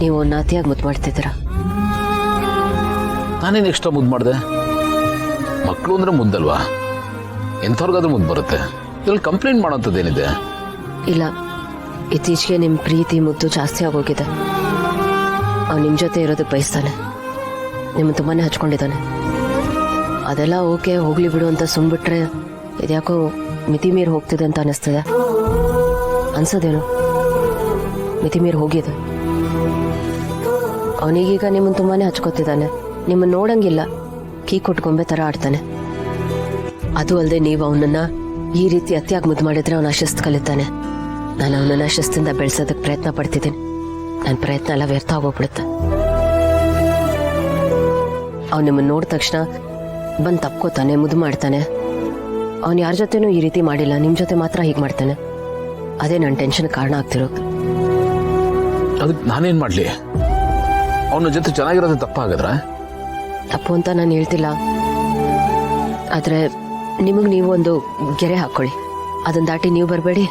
ನೀವು ನಾತಿಯಾಗಿ ಮುದ್ದು ಮಾಡ್ತಿದ್ದೀರಾ. ನಾನೇನು ಎಕ್ಸ್ಟ್ರಾ ಮುದ್ದು ಮಾಡಿದೆ? ಮಕ್ಕಳು ಅಂದ್ರೆ ಮುದ್ದಲ್ವಾ, ಎಂಥವ್ರಿಗಾದ್ರೂ ಮುದ್ದು ಬರುತ್ತೆ. ಇದ್ರಲ್ಲಿ ಕಂಪ್ಲೇಂಟ್ ಮಾಡೋಂಥದ್ದೇನಿದೆ? ಇಲ್ಲ, ಇತ್ತೀಚೆಗೆ ನಿಮ್ಮ ಪ್ರೀತಿ ಮುದ್ದು ಜಾಸ್ತಿ ಆಗೋಗಿದೆ. ಅವ್ನು ನಿಮ್ಮ ಜೊತೆ ಇರೋದಕ್ಕೆ ಬಯಸ್ತಾನೆ, ನಿಮ್ಮ ತುಂಬಾನೇ ಹಚ್ಕೊಂಡಿದ್ದಾನೆ. ಅದೆಲ್ಲ ಓಕೆ, ಹೋಗ್ಲಿ ಬಿಡು ಅಂತ ಸುಮ್ಬಿಟ್ರೆ ಇದ್ಯಾಕೋ ಮಿತಿ ಮೀರಿ ಹೋಗ್ತಿದೆ ಅಂತ ಅನಿಸ್ತದೆ. ಅನ್ಸೋದೇನು? ಮಿತಿ ಮೀರಿ ಹೋಗಿದೆ. ಅವನಿಗೀಗ ನಿಮ್ಮನ್ನು ತುಂಬಾನೇ ಹಚ್ಕೊತಿದ್ದಾನೆ. ನಿಮ್ಮನ್ನು ನೋಡಂಗಿಲ್ಲ, ಕೀ ಕೊಟ್ಕೊಂಬೆ ಥರ ಆಡ್ತಾನೆ. ಅದು ಅಲ್ಲದೆ ನೀವು ಅವನನ್ನ ಈ ರೀತಿ ಅತಿಯಾಗಿ ಮುದ್ದು ಮಾಡಿದ್ರೆ ಅವನ ಶಿಸ್ತು ಕಲಿತಾನೆ. ನಾನು ಅವನನ್ನ ಶಿಸ್ತಿಂದ ಬೆಳೆಸೋದಕ್ಕೆ ಪ್ರಯತ್ನ ಪಡ್ತಿದ್ದೀನಿ. ನನ್ನ ಪ್ರಯತ್ನ ಎಲ್ಲ ವ್ಯರ್ಥ ಆಗೋಗ್ಬಿಡುತ್ತೆ. ಅವ್ನು ನಿಮ್ಮನ್ನು ನೋಡಿದ ತಕ್ಷಣ ಬಂದು ತಪ್ಕೋತಾನೆ, ಮುದ್ದು ಮಾಡ್ತಾನೆ. ಅವ್ನು ಯಾರ ಜೊತೆನೂ ಈ ರೀತಿ ಮಾಡಿಲ್ಲ, ನಿಮ್ಮ ಜೊತೆ ಮಾತ್ರ ಹೀಗೆ ಮಾಡ್ತಾನೆ. ಅದೇ ನನ್ನ ಟೆನ್ಷನ್ ಕಾರಣ ಆಗ್ತಿರೋದು. ಅದಕ್ಕೆ ನಾನೇನು ಮಾಡಲಿ? ಅವನ ಜೊತೆ ಚೆನ್ನಾಗಿರೋದು ತಪ್ಪಾಗದ್ರ? ತಪ್ಪು ಅಂತ ನಾನು ಹೇಳ್ತಿಲ್ಲ, ಆದರೆ ನಿಮಗೆ ನೀವು ಒಂದು ಗೆರೆ ಹಾಕ್ಕೊಳ್ಳಿ. ಅದನ್ನ ದಾಟಿ ನೀವು ಬರಬೇಡಿ,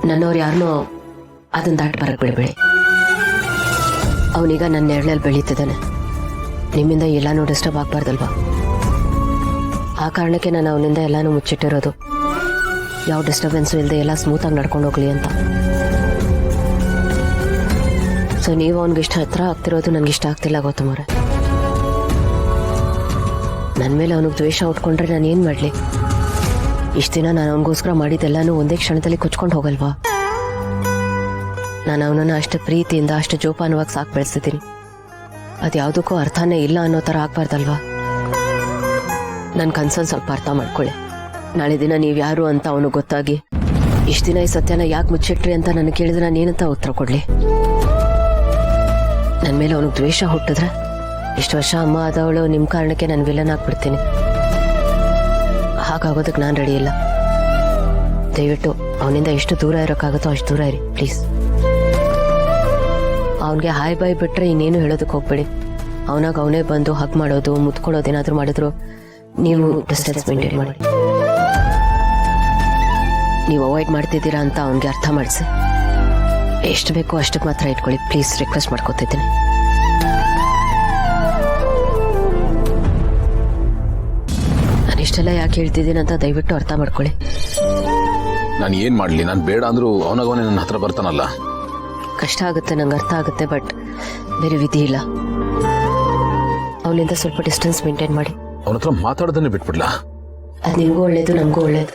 ನನ್ನವ್ರು ಯಾರನ್ನೋ ಅದನ್ನ ದಾಟಿ ಬರಕ್ಕೆ ಬಿಡಬೇಡಿ. ಅವನೀಗ ನನ್ನ ನೆರಳಲ್ಲಿ ಬೆಳೀತಿದ್ದಾನೆ. ನಿಮ್ಮಿಂದ ಎಲ್ಲಾನು ಡಿಸ್ಟರ್ಬ್ ಆಗಬಾರ್ದಲ್ವಾ? ಆ ಕಾರಣಕ್ಕೆ ನಾನು ಅವನಿಂದ ಎಲ್ಲಾನು ಮುಚ್ಚಿಟ್ಟಿರೋದು, ಯಾವ ಡಿಸ್ಟರ್ಬೆನ್ಸು ಇಲ್ಲದೆ ಎಲ್ಲ ಸ್ಮೂತಾಗಿ ನಡ್ಕೊಂಡು ಹೋಗ್ಲಿ ಅಂತ. ಸೊ ನೀವು ಅವನಿಗಿಷ್ಟ ಹತ್ರ ಆಗ್ತಿರೋದು ನನಗಿಷ್ಟ ಆಗ್ತಿಲ್ಲ ಗೌತಮವ್ರೆ. ನನ್ನ ಮೇಲೆ ಅವನಿಗೆ ದ್ವೇಷ ಉಟ್ಕೊಂಡ್ರೆ ನಾನು ಏನು ಮಾಡಲಿ? ಇಷ್ಟು ದಿನ ನಾನು ಅವನಿಗೋಸ್ಕರ ಮಾಡಿದ್ದೆಲ್ಲಾನು ಒಂದೇ ಕ್ಷಣದಲ್ಲಿ ಕೊಚ್ಕೊಂಡು ಹೋಗಲ್ವಾ? ನಾನು ಅವನನ್ನು ಅಷ್ಟು ಪ್ರೀತಿಯಿಂದ ಅಷ್ಟು ಜೋಪಾನವಾಗಿ ಸಾಕು ಬೆಳೆಸಿದ್ದೀನಿ. ಅದು ಯಾವುದಕ್ಕೂ ಅರ್ಥನೇ ಇಲ್ಲ ಅನ್ನೋ ಥರ ಆಗ್ಬಾರ್ದಲ್ವಾ? ನನ್ನ ಕನ್ಸನ್ನು ಸ್ವಲ್ಪ ಅರ್ಥ ಮಾಡ್ಕೊಳ್ಳಿ. ನಾಳೆ ದಿನ ನೀವು ಯಾರು ಅಂತ ಅವನು ಗೊತ್ತಾಗಿ ಇಷ್ಟು ದಿನ ಈ ಸತ್ಯನ ಯಾಕೆ ಮುಚ್ಚಿಟ್ರಿ ಅಂತ ನನಗೆ ಕೇಳಿದ್ರೆ ನಾನು ಏನಂತ ಉತ್ತರ ಕೊಡಲಿ? ನನ್ನ ಮೇಲೆ ಅವನಿಗೆ ದ್ವೇಷ ಹುಟ್ಟಿದ್ರೆ ಇಷ್ಟು ವರ್ಷ ಅಮ್ಮ ಆದವಳು ನಿಮ್ಮ ಕಾರಣಕ್ಕೆ ನಾನು ವಿಲನ್ ಆಗ್ಬಿಡ್ತೀನಿ. ಹಾಗಾಗೋದಕ್ಕೆ ನಾನು ರೆಡಿ ಇಲ್ಲ. ದಯವಿಟ್ಟು ಅವನಿಂದ ಎಷ್ಟು ದೂರ ಇರೋಕ್ಕಾಗುತ್ತೋ ಅಷ್ಟು ದೂರ ಇರಿ ಪ್ಲೀಸ್. ಅವನಿಗೆ ಹಾಯ್ ಬಾಯ್ ಬಿಟ್ರೆ ಇನ್ನೇನು ಹೇಳೋದಕ್ಕೆ ಹೋಗ್ಬೇಡಿ. ಅವನಾಗ ಅವನೇ ಬಂದು ಹಗ್ ಮಾಡೋದು, ಮುತ್ಕೊಳ್ಳೋದೇನಾದ್ರೂ ಮಾಡಿದ್ರು ನೀವು ಡಿಸ್ಟೆನ್ಸ್ ಮೇಂಟೈನ್ ಮಾಡಿ. ನೀವು ಅವಾಯ್ಡ್ ಮಾಡ್ತಿದ್ದೀರಾ ಅಂತ ಅವನಿಗೆ ಅರ್ಥ ಮಾಡಿಸಿ. ಎಷ್ಟು ಬೇಕೋ ಅಷ್ಟಕ್ಕೆ ಮಾತ್ರ ಇಟ್ಕೊಳ್ಳಿ ಪ್ಲೀಸ್, ರಿಕ್ವೆಸ್ಟ್ ಮಾಡ್ಕೊತಿದ್ದೀನಿ. ನಾನು ಇಷ್ಟೆಲ್ಲ ಯಾಕೆ ಹೇಳ್ತಿದ್ದೀನಿ ಅಂತ ದಯವಿಟ್ಟು ಅರ್ಥ ಮಾಡ್ಕೊಳ್ಳಿ. ನಾನು ಏನು ಮಾಡಲಿ? ನಾನು ಬೇಡ ಅಂದ್ರೂ ಅವನಾಗವನೇ ನನ್ನ ಹತ್ರ ಬರ್ತಾನಲ್ಲ. ಕಷ್ಟ ಆಗುತ್ತೆ, ನಂಗೆ ಅರ್ಥ ಆಗುತ್ತೆ, ಬಟ್ ಬೇರೆ ವಿಧಿ ಇಲ್ಲ. ಅವನಿಂದ ಸ್ವಲ್ಪ ಡಿಸ್ಟೆನ್ಸ್ ಮೇಂಟೈನ್ ಮಾಡಿ. ಅವನ ಹತ್ರ ಮಾತಾಡೋದನ್ನೇ ಬಿಟ್ಬಿಡ್ಲಾ? ಅದು ನಿಮಗೂ ಒಳ್ಳೇದು, ನಮಗೂ ಒಳ್ಳೇದು.